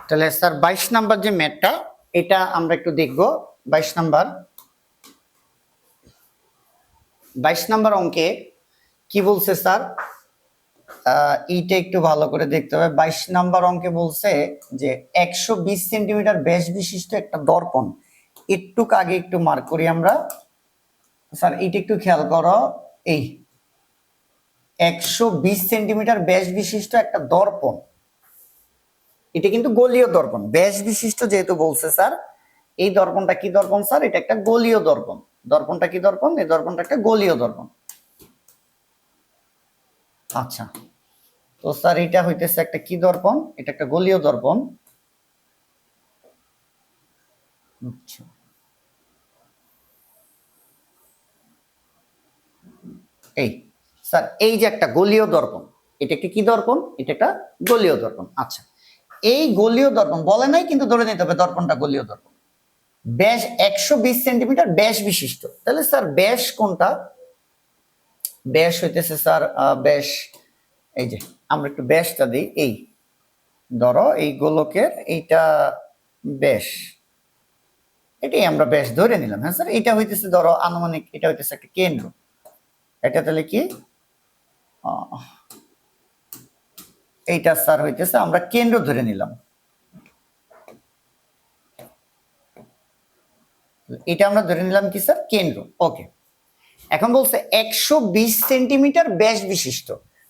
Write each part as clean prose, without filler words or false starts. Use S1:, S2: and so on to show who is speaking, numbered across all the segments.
S1: তাহলে sir 22 number যে ম্যাথটা এটা আমরা একটু দেখব। 22 নাম্বার অঙ্কে কি বলছে স্যার, এইটা একটু ভালো করে দেখতে হবে। 22 নাম্বার অঙ্কে বলছে যে 120 সেন্টিমিটার ব্যাস বিশিষ্ট একটা দর্পণ, একটু আগে একটু মার্ক করি আমরা। স্যার এইটা একটু খেয়াল করো, এই 120 সেন্টিমিটার ব্যাস বিশিষ্ট একটা দর্পণ, এটা কিন্তু গোলীয় দর্পণ। ব্যাস বিশিষ্ট যেহেতু বলছে স্যার, এই দর্পণটা কি দর্পণ স্যার? এটা একটা গোলীয় দর্পণ। দর্পণটা কি দর্পণ? এই দর্পণটা একটা গোলীয় দর্পণ। আচ্ছা, তো স্যার এটা হইতেছে একটা কি দর্পণ? এটা একটা গোলীয় দর্পণ। আচ্ছা, এই স্যার এই যে একটা গোলীয় দর্পণ, এটা একটা কি দর্পণ? এটা একটা গোলীয় দর্পণ। আচ্ছা, এই গোলীয় দর্পণ বলে নাই, কিন্তু ধরে নিতে হবে দর্পণটা গোলীয় দর্পণ। ব্যাস 120 সেন্টিমিটার ব্যাস বিশিষ্ট। তাহলে স্যার ব্যাস কোনটা? ব্যাস হইতেছে স্যার ব্যাস, এই যে আমরা একটু ব্যাসটা দিই, এই ধরো এই গোলকের এইটা ব্যাস, এটাই আমরা ব্যাস ধরে নিলাম। হ্যাঁ স্যার, এটা হইতেছে ধরো আনুমানিক, এটা হইতেছে একটা কেন্দ্র। এটা তাহলে কি, এইটা স্যার হইতেছে আমরা কেন্দ্র ধরে নিলাম। এটা আমরা ধরে নিলাম কি স্যার? কেন্দ্র। ওকে, এখন বলছে 120 সেন্টিমিটার ব্যাস বিশিষ্ট।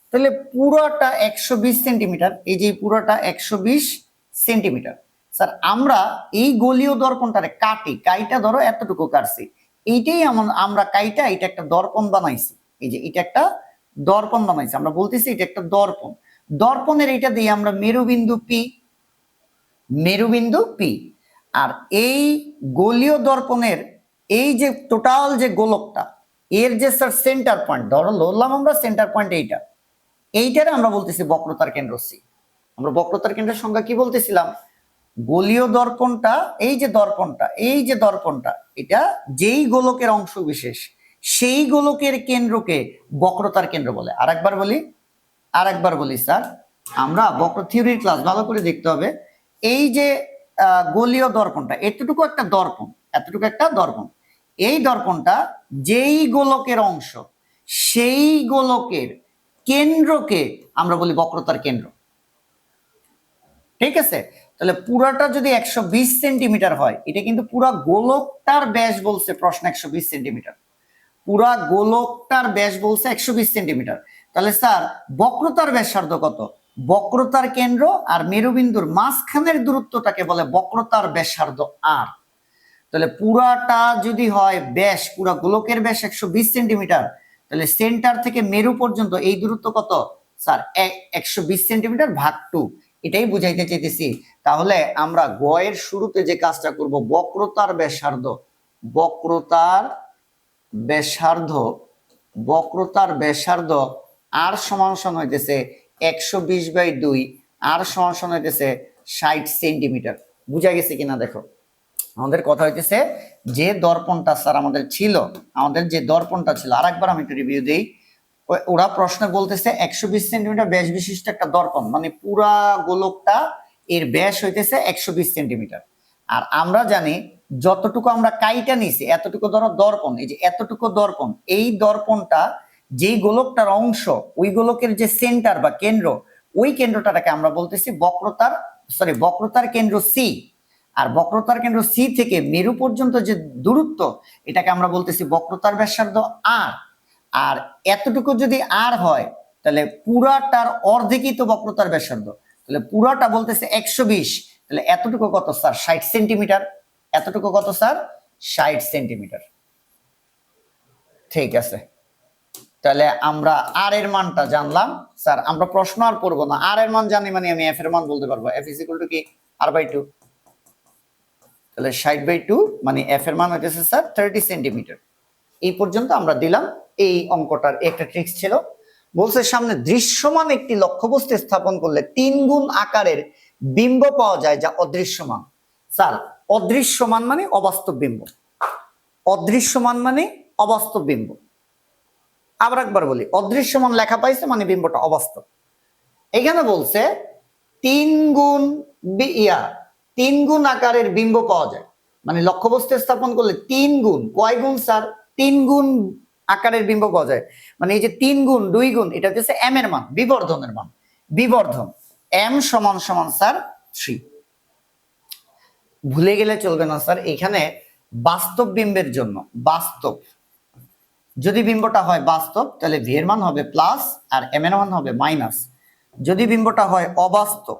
S1: তাহলে পুরোটা 120 সেন্টিমিটার, এই যে পুরোটা 120 সেন্টিমিটার। স্যার আমরা এই গোলীয় দর্পণটারে কাটি, কাইটা ধরো এতটুকু কাটছি, এইটাই আমরা কাইটা এটা একটা দর্পণ বানাইছি। এই যে এটা একটা দর্পণ বানাইছি, আমরা বলতেছি এটা একটা দর্পণ। দর্পণের এইটা দিয়ে আমরা মেরুবিন্দু পি, আর এই গোলীয় দর্পণের এই যে টোটাল যে গোলকটা, এর যে স্যার সেন্টার পয়েন্ট, ধরো ধরলাম আমরা সেন্টার পয়েন্ট এইটারে আমরা বলতেছি বক্রতার কেন্দ্র সি। আমরা বক্রতার কেন্দ্রের সংজ্ঞা কি বলতেছিলাম? গোলীয় দর্পণটা, এই যে দর্পণটা এটা যেই গোলকের অংশ বিশেষ, সেই গোলকের কেন্দ্রকে বক্রতার কেন্দ্র বলে। আরেকবার বলি স্যার, আমরা বক্র থিওরির ক্লাস ভালো করে দেখতে হবে। এই যে গোলীয় দর্পণটা, এতটুকু একটা দর্পণ, এই দর্পণটা যেই গোলকের অংশ, সেই গোলকের কেন্দ্রকে আমরা বলি বক্রতার কেন্দ্র। ঠিক আছে, তাহলে পুরাটা যদি 120 সেন্টিমিটার হয়, এটা কিন্তু পুরা গোলকটার ব্যাস বলছে প্রশ্ন 120 সেন্টিমিটার। পুরা গোলকটার ব্যাস বলছে 120 সেন্টিমিটার। তাহলে স্যার বক্রতার ব্যাসার্ধ কত? বক্রতার কেন্দ্র আর মেরুবিন্দুর মাঝখানের দূরত্বটাকে বলে বক্রতার ব্যাসার্ধ আর। তাহলে পুরাটা যদি হয় ব্যাস, পুরা গোলকের ব্যাস 120 সেন্টিমিটার, তাহলে সেন্টার থেকে মেরু পর্যন্ত এই দূরত্ব কত স্যার? 120 সেন্টিমিটার ভাগ 2, এটাই বুঝাইতে চাইতেছি। তাহলে আমরা গয়ের শুরুতে যে কাজটা করব, বক্রতার ব্যাসার্ধ আর সমান হইতেছে 120/2, আর সমান হইতেছে 60 সেন্টিমিটার। বুঝা গেছে কিনা দেখো, আমাদের কথা হইতেছে যে দর্পণটা স্যার আমাদের ছিল, আরেকবার আমি একটু রিভিউ দিই। ওরা প্রশ্ন বলতেছে 120 সেন্টিমিটার ব্যাস বিশিষ্ট একটা দর্পণ, মানে পুরা গোলকটা এর ব্যাস হইতেছে 120 সেন্টিমিটার। আর আমরা জানি যতটুকু আমরা কাইটা নিছি এতটুকু ধরো দর্পণ, এই যে এতটুকু দর্পণ, এই দর্পণটা যেই গোলকটার অংশ, ওই গোলকের যে সেন্টার বা কেন্দ্র, ওই কেন্দ্রটাকে আমরা বলতেছি বক্রতার কেন্দ্র সি। আর বক্রতার কেন্দ্র সি থেকে মেরু পর্যন্ত যে দূরত্ব, এটাকে আমরা বলতেছি বক্রতার ব্যাসার্ধ আর। আর এতটুকু যদি আর হয়, তাহলে পুরাটার অর্ধেকই তো বক্রতার ব্যাসার্ধ। তাহলে পুরাটা বলতেছে 120, তাহলে এতটুকু কত স্যার? 60 সেন্টিমিটার। এতটুকু কত স্যার? 60 সেন্টিমিটার। ঠিক আছে, তাহলে আমরা আর এর মানটা জানলাম। স্যার আমরা প্রশ্ন আর পড়বো না, আর এর মান জানি মানে আমি এফ এর মান বলতে পারবো, এফ ইজ ইকুয়াল টু কি? r/2। তাহলে 60/2 মানে এফ এর মান হইতেছে স্যার 30 সেন্টিমিটার। এই পর্যন্ত আমরা দিলাম। এই অঙ্কটার একটা ট্রিক্স ছিল, বলছে সামনে দৃশ্যমান একটি লক্ষ্যবস্তু স্থাপন করলে 3 গুণ আকারের বিম্ব পাওয়া যায় যা অদৃশ্যমান। স্যার অদৃশ্যমান মানে অবাস্তব বিম্ব, আবার একবার বলি, অদৃশ্যমান লেখা পাইছে মানে বিম্বটা অবাস্তব। এখানে বলছে 3 গুণ তিন গুণ আকারের বিম্ব পাওয়া যায়, মানে লক্ষ্যবস্তু স্থাপন করলে তিন গুণ, কয় গুণ স্যার? তিন গুণ আকারের বিম্ব পাওয়া যায়। মানে এই যে তিন গুণ, দুই গুণ, এটা হচ্ছে এম এর মান, বিবর্ধনের মান। বিবর্ধন এম সমান সমান স্যার 3। ভুলে গেলে চলবে না স্যার, এখানে বাস্তব বিম্বের জন্য, বাস্তব যদি বিম্বটা হয় বাস্তব তাহলে ভি এর মান হবে প্লাস আর এম এর মান হবে মাইনাস। যদি বিম্বটা হয় অবাস্তব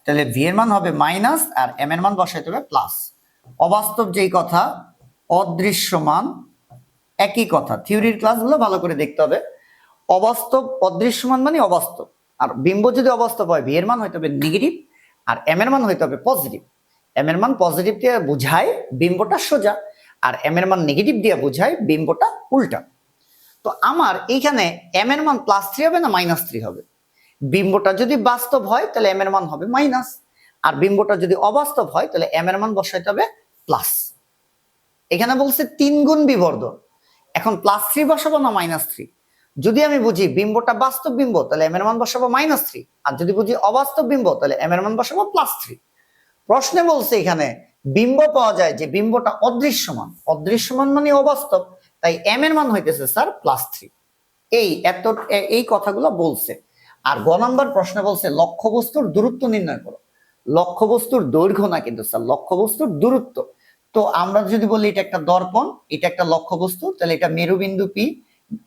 S1: তাহলে ভি এর মান হবে মাইনাস আর এম এর মান বসাইতে হবে প্লাস। অবাস্তব যেই কথা, অদৃশ্যমান একই কথা। থিওরির ক্লাসগুলো ভালো করে দেখতে হবে। অবাস্তব অদৃশ্যমান মানে অবাস্তব, আর বিম্ব যদি অবাস্তব হয় ভি এর মান হইতে হবে নেগেটিভ আর এম এর মান হইতে হবে পজিটিভ। এম এর মান পজিটিভ দিয়ে বোঝায় বিম্বটা সোজা, আর এম এর মান নেগেটিভ দিয়ে বোঝায় বিম্বটা উল্টা। তো আমার এইখানে এম এর মান +3 হবে না -3 হবে? বিম্বটা যদি বাস্তব হয় তাহলে এম এর মান হবে মাইনাস, আর বিম্বটা যদি অবাস্তব হয় তাহলে এম এর মান বসাইতে হবে প্লাস। এখানে বলছে 3 গুণ বিবর্ধন, এখন +3 বসাবো না -3? যদি আমি বুঝি বিম্বটা বাস্তব বিম্ব তাহলে এম এর মান বসাবো -3, আর যদি বুঝি অবাস্তব বিম্ব তাহলে এম এর মান বসাবো +3। প্রশ্নে বলছে এখানে বিম্ব পাওয়া যায় যে বিম্বটা অদৃশ্যমান, অদৃশ্যমান মানে অবাস্তব, তাই এম এর মান হইতেছে স্যার +3। এই কথাগুলো বলছে। আর গ নাম্বার প্রশ্নে বলছে লক্ষ্যবস্তুর দূরত্ব নির্ণয় করো। লক্ষ্যবস্তুর দৈর্ঘ্য না কিন্তু স্যার, লক্ষ্যবস্তুর দূরত্ব। তো আমরা যদি বলি এটা একটা দর্পণ, এটা একটা লক্ষ্যবস্তু, তাহলে এটা মেরুবিন্দু পি।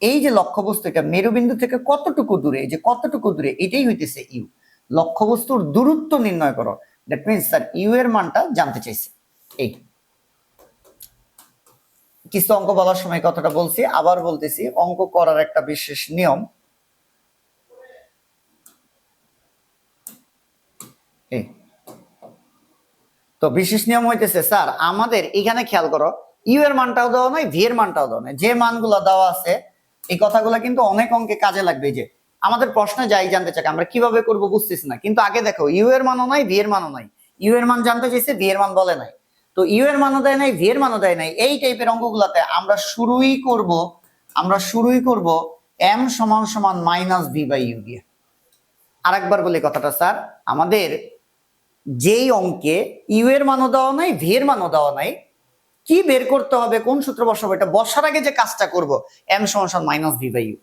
S1: এই যে লক্ষ্যবস্তু, এটা মেরুবিন্দু থেকে কতটুকু দূরে, এই যে কতটুকু দূরে, এটাই হইতেছে ইউ। লক্ষ্যবস্তুর দূরত্ব নির্ণয় করো, দ্যাট মিনস স্যার ইউ এর মানটা জানতে চাইছে। এই কিছু অঙ্ক বলার সময় কথাটা বলছি, আবার বলতেছি, অঙ্ক করার একটা বিশেষ নিয়ম। তো বিশেষ নিয়ম হইতেছে স্যার আমাদের এখানে খেয়াল করো, ইউ এর মানটাও দেওয়া নাই, ভি এর মানটাও দেওয়া নাই, যে মানগুলো দেওয়া আছে এই কথাগুলো কিন্তু অনেক অঙ্কে কাজে লাগবে। যে আমাদের প্রশ্নে যাই জানতে চাই আমরা কিভাবে করব বুঝতেছি না, কিন্তু আগে দেখো ইউ এর মানও নাই, ভি এর মানও নাই। ইউ এর মান জানতে চাইছে, ভি এর মান বলে নাই, তো ইউ এর মানও দেয় নাই, ভি এর মানও দেয় নাই। এই টাইপের অঙ্কগুলোতে আমরা শুরুই করব এম সমান সমান -v/u দিয়ে। আরেকবার বলি কথাটা স্যার, আমাদের যেই অঙ্কে ইউ এর মানও দেওয়া নাই, ভি এর মানও দেওয়া নাই, কি বের করতে হবে, কোন সূত্র বসাবো, এটা বসার আগে যে কাজটা করব এম সমান সমান -v/u,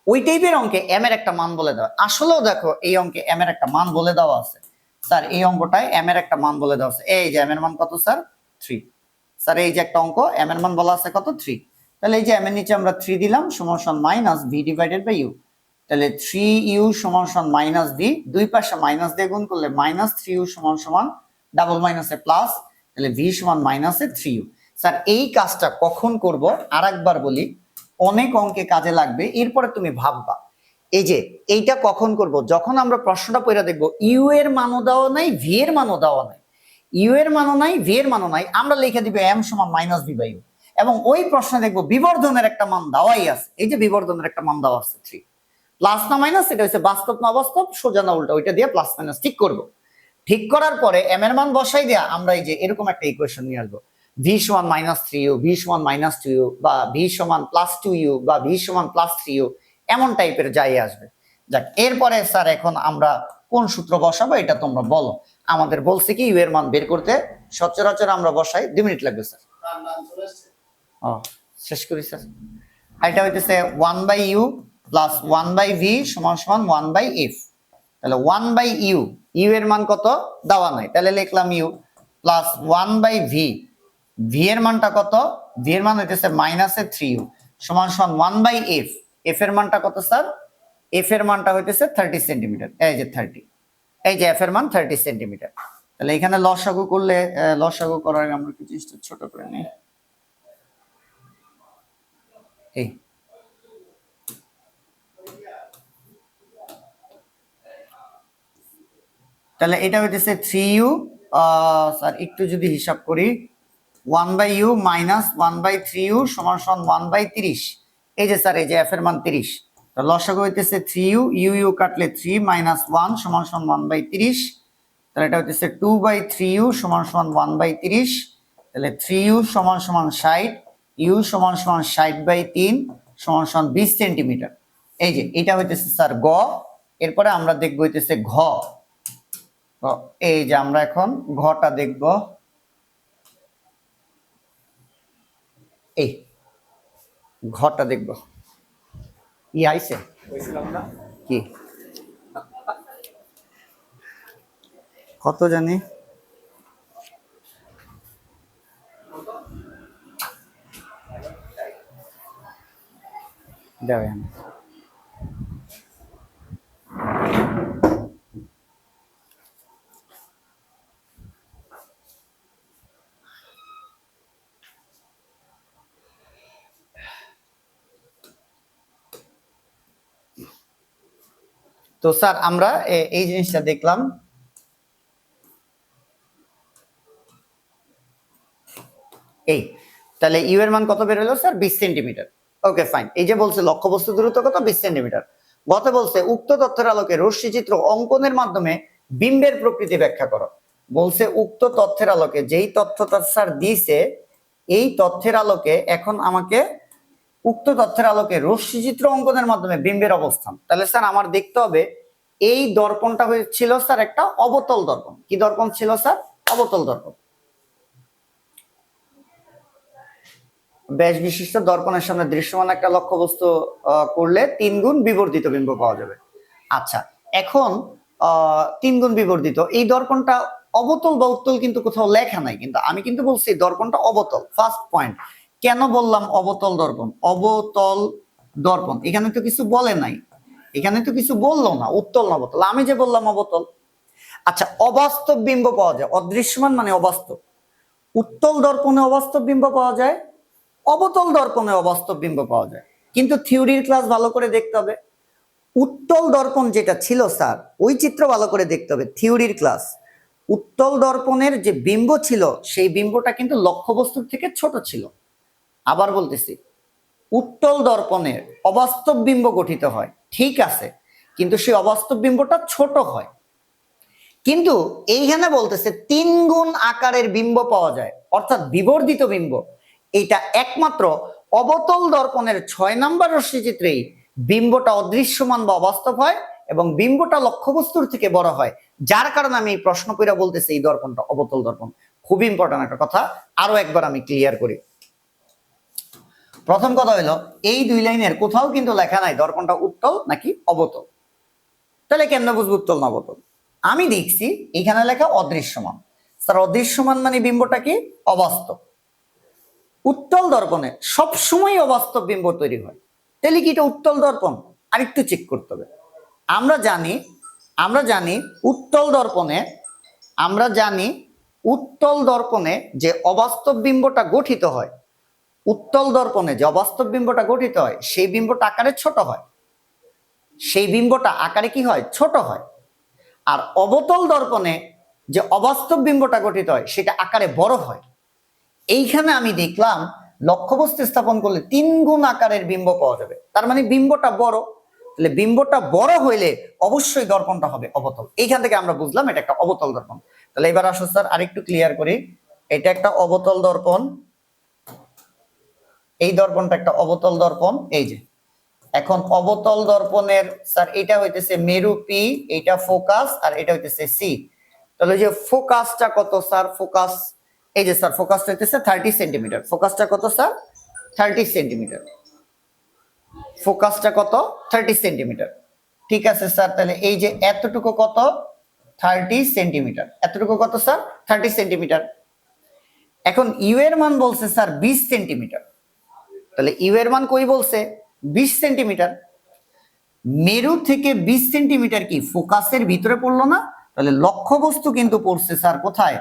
S1: ওই টাইপের অঙ্কে এম এর একটা মান বলে দেওয়া। আসলেও দেখো এই অঙ্কে এম এর একটা মান বলে দেওয়া আছে স্যার, এই অঙ্কটায় এম এর একটা মান বলে দেওয়া আছে। এই যে এম এর মান কত স্যার? 3। স্যার এই যে একটা অঙ্ক এম এর মান বলা আছে কত? 3। তাহলে এই যে এম এর নিচে আমরা 3 দিলাম, সমান সমান -v/u। তাহলে 3u সমান সমান -v, দুই পাশে মাইনাস দিয়ে গুণ করলে -3u সমান সমান ডাবল মাইনাসে প্লাস, তাহলে v সমান -3u। স্যার এই কাজটা কখন করব আরেকবার বলি, অনেক অঙ্কে কাজে লাগবে, এরপরে তুমি ভাববা। এই যে এইটা কখন করব, যখন আমরা প্রশ্নটা পড়ে দেখবো ইউ এর মানও দেওয়া নাই, ভি এর মানও দেওয়া নাই, ইউ এর মানও নাই, ভি এর মানও নাই, আমরা লিখে দিব এম সমান -v/u, এবং ওই প্রশ্নে দেখবো বিবর্ধনের একটা মান দেওয়াই আছে। এই যে বিবর্ধনের একটা মান দেওয়া আছে 3, প্লাস না মাইনাস, এটা হচ্ছে বাস্তব না অবাস্তব, সোজা না উল্টা, ওইটা দিয়ে প্লাস মাইনাস ঠিক করব। ঠিক করার পরে এম এর মান বসাই দেয়া আমরা এই যে এরকম একটা ইকুয়েশন নিয়ে আসবো, ভি সমান -3u, ভি সমান -2u, বা ভি সমান +2u, বা ভি সমান +3u, এমন টাইপের যাই আসবে। যাক, এরপরে স্যার এখন আমরা কোন সূত্র বসাবো এটা তোমরা বলো। আমাদের বলছে কি ইউ এর মান বের করতে, সচরাচর আমরা বসাই 2 মিনিট লাগবে স্যার। ও শেষ করি স্যার। এটা হইতেছে 1/u প্লাস 1/v সমান সমান 1/f। তাহলে 1/u, ইউ এর মান কত দেওয়া নাই, তাহলে লিখলাম ইউ প্লাস 1/v, ভি এর মানটা কত? ভি এর মান হইতেছে -3u সমান সমান 1/f। এফ এর মানটা কত স্যার? এফ এর মানটা হইতেছে 30 সেন্টিমিটার, এই যে 30, এই যে এফ এর মান 30 সেন্টিমিটার। তাহলে এখানে লসাগু করলে, লসাগু করার আগে আমরা কি জিনিসটা ছোট করে নিই। এই তাহলে এটা হইতেছে 3u, স্যার একটু যদি হিসাব করি, 1/u মাইনাস 1/3u সমান সমান 1/30। এই যে স্যার এই যে এফ এর মান 30, তো লসাগু হইতেছে 3u, ইউ কাটলে 3 - 1 সমান সমান 1/30। তাহলে এটা হইতেছে 2/3u সমান সমান 1/30। তাহলে 3u সমান সমান 60, ইউ সমান সমান 60/3 সমান সমান 20 সেন্টিমিটার। এই যে এটা হইতেছে স্যার গ। এরপরে আমরা দেখবো হইতেছে ঘ। তো এই যে আমরা এখন ঘটা দেখব। এই ঘটা দেখব আইছে কি কত জানি দেবেন। তো স্যার আমরা এই জিনিসটা দেখলাম। এই তাহলে ইউ এর মান কত বের হলো স্যার? 20 সেন্টিমিটার। Okay fine. এই যে বলছে লক্ষ্যবস্তু দূরত্ব কত? 20 সেন্টিমিটার। গত বলছে উক্ত তথ্যের আলোকে রশ্মিচিত্র অঙ্কনের মাধ্যমে বিম্বের প্রকৃতি ব্যাখ্যা করো। বলছে উক্ত তথ্যের আলোকে, যেই তথ্যটা স্যার দিয়েছে এই তথ্যের আলোকে এখন আমাকে উক্ত তথ্যের আলোকে রশ্মিচিত্র অঙ্কনের মাধ্যমে বিম্বের অবস্থান। তাহলে স্যার আমার দেখতে হবে এই দর্পণটা হয়েছিল স্যার একটা অবতল দর্পণ। কি দর্পণ ছিল স্যার? অবতল দর্পণ। ব্যাস বিশিষ্ট দর্পণের সামনে দৃশ্যমান একটা লক্ষ্যবস্তু করলে 3 গুণ বিবর্ধিত বিম্ব পাওয়া যাবে। আচ্ছা, এখন 3 গুণ বিবর্ধিত এই দর্পণটা অবতল বা উত্তল কিন্তু কোথাও লেখা নাই, কিন্তু আমি কিন্তু বলছি দর্পণটা অবতল। ফার্স্ট পয়েন্ট, কেন বললাম অবতল দর্পণ? অবতল দর্পণ এখানে তো কিছু বলে নাই, এখানে তো কিছু বললো না উত্তল না অবতল, আমি যে বললাম অবতল। আচ্ছা, অবাস্তব বিম্ব পাওয়া যায়, অদৃশ্যমান মানে অবাস্তব। উত্তল দর্পণে অবাস্তব বিম্ব পাওয়া যায়, অবতল দর্পণে অবাস্তব বিম্ব পাওয়া যায়। কিন্তু থিওরির ক্লাস ভালো করে দেখতে হবে। উত্তল দর্পণ যেটা ছিল স্যার ওই চিত্র ভালো করে দেখতে হবে। থিওরির ক্লাস, উত্তল দর্পণের যে বিম্ব ছিল সেই বিম্বটা কিন্তু লক্ষ্যবস্তুর থেকে ছোট ছিল। আবার বলতেছি, উত্তল দর্পণের অবাস্তব বিম্ব গঠিত হয়, ঠিক আছে, কিন্তু সেই অবাস্তব বিম্বটা ছোট হয়। কিন্তু এইখানে বলতেছে 3 গুণ আকারের বিম্ব পাওয়া যায়, অর্থাৎ বিবর্ধিত বিম্ব। এটা একমাত্র অবতল দর্পণের 6 নম্বর রশ্মিচিত্রেই বিম্বটা অদৃশ্যমান বা অবাস্তব হয় এবং বিম্বটা লক্ষ্যবস্তুর থেকে বড় হয়, যার কারণে আমি এই প্রশ্ন কইরা বলতেছি এই দর্পণটা অবতল দর্পণ। খুব ইম্পর্টেন্ট একটা কথা, আরো একবার আমি ক্লিয়ার করি। প্রথম কথা হলো এই 2 লাইনের কোথাও কিন্তু লেখা নাই দর্পণটা উত্তল নাকি অবতল। তাহলে কেমনে বুঝবো উত্তল না অবতল? আমি দেখছি এখানে লেখা অদৃশ্যমান। স্যার অদৃশ্যমান মানে বিম্বটা কি? অবাস্তব। উত্তল দর্পণে সবসময় অবাস্তব বিম্ব তৈরি হয়, তাহলে কি এটা উত্তল দর্পণ? আরেকটু চেক করতে হবে। আমরা জানি উত্তল দর্পণে, আমরা জানি উত্তল দর্পণে যে অবাস্তব বিম্বটা গঠিত হয়, উত্তল দর্পণে যে অবাস্তব বিম্বটা গঠিত হয় সেই বিম্বটা আকারে ছোট হয়, সেই বিম্বটা আকারে কি হয়? ছোট হয়। আর অবতল দর্পণে যে অবাস্তব বিম্বটা গঠিত হয় সেটা আকারে বড় হয়। এইখানে আমি দেখলাম লক্ষ্যবস্তু স্থাপন করলে 3 গুণ আকারের বিম্ব পাওয়া যাবে, তার মানে বিম্বটা বড়। তাহলে বিম্বটা বড় হইলে অবশ্যই দর্পণটা হবে অবতল। এইখান থেকে আমরা বুঝলাম এটা একটা অবতল দর্পণ। তাহলে এবার আসো স্যার আরেকটু ক্লিয়ার করি, এটা একটা অবতল দর্পণ, এই দর্পণটা একটা অবতল দর্পণ। এই যে এখন অবতল দর্পণের স্যার এটা হইতেছে মেরু পি, এটা ফোকাস, আর এটা হইতেছে সি। তাহলে যে ফোকাসটা কত স্যার? ফোকাস এই যে স্যার ফোকাসটা হইতেছে 30 সেন্টিমিটার। ফোকাসটা কত স্যার? 30 সেন্টিমিটার। ফোকাসটা কত? 30 সেন্টিমিটার। ঠিক আছে স্যার, তাহলে এই যে এতটুকু কত? 30 সেন্টিমিটার। এতটুকু কত স্যার? 30 সেন্টিমিটার। এখন ইউ এর মান বলছে স্যার 20 সেন্টিমিটার। তাহলে ইউ এর মান কই বলছে? 20 সেন্টিমিটার। মেরু থেকে 20 সেন্টিমিটার কি ফোকাসের ভিতরে পড়লো না? তাহলে লক্ষ্যবস্তু কিন্তু পড়ছে স্যার কোথায়?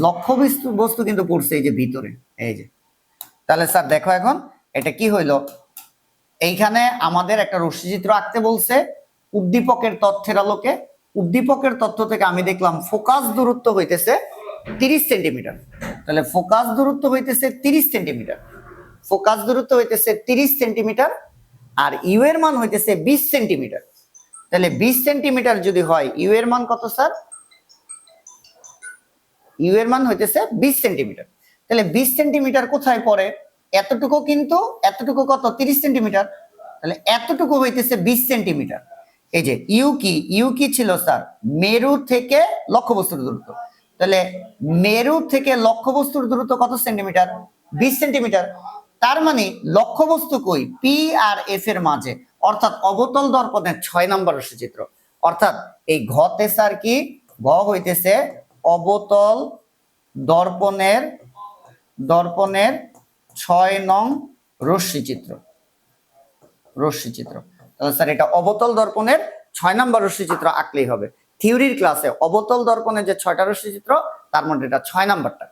S1: লক্ষ্যবস্তু কিন্তু পড়ছে এই যে ভিতরে, এই যে। তাহলে স্যার দেখো এখন এটা কি হইলো, এইখানে আমাদের একটা রশ্মিচিত্র আঁকতে বলছে উদ্দীপকের তথ্যের আলোকে। উদ্দীপকের তথ্য থেকে আমি দেখলাম ফোকাস দূরত্ব হইতেছে 30 সেন্টিমিটার। তাহলে ফোকাস দূরত্ব হইতেছে 30 সেন্টিমিটার, ফোকাস দূরত্ব হইতেছে 30 সেন্টিমিটার, আর ইউ এর মান হইতেছে 20 সেন্টিমিটার। তাহলে 20 সেন্টিমিটার যদি হয় ইউ এর মান কত স্যার? ইউ এর মান হইতেছে 20 সেন্টিমিটার। তাহলে 20 সেন্টিমিটার কোথায় পড়ে? এতটুকু, কিন্তু এতটুকু কত? 30 সেন্টিমিটার। তাহলে এতটুকু হইতেছে 20 সেন্টিমিটার। এই যে ইউ কি ছিল স্যার? মেরু থেকে লক্ষ্যবস্তুর দূরত্ব। তাহলে মেরু থেকে লক্ষ্যবস্তুর দূরত্ব কত সেন্টিমিটার? 20 সেন্টিমিটার। তার মানে লক্ষ্যবস্তু কই? পি আর এফ এর মাঝে, অর্থাৎ অবতল দর্পণের 6 নম্বর রশ্মিচিত্র। অর্থাৎ এই ঘতে স্যার কি? ঘ হইতেছে অবতল দর্পণের 6 নং রশ্মিচিত্র। তাহলে স্যার এটা অবতল দর্পণের 6 নম্বর রশ্মিচিত্র আঁকলেই হবে। থিওরির ক্লাসে অবতল দর্পণের যে 6টা রশ্মিচিত্র তার মধ্যে এটা 6 নাম্বারটা।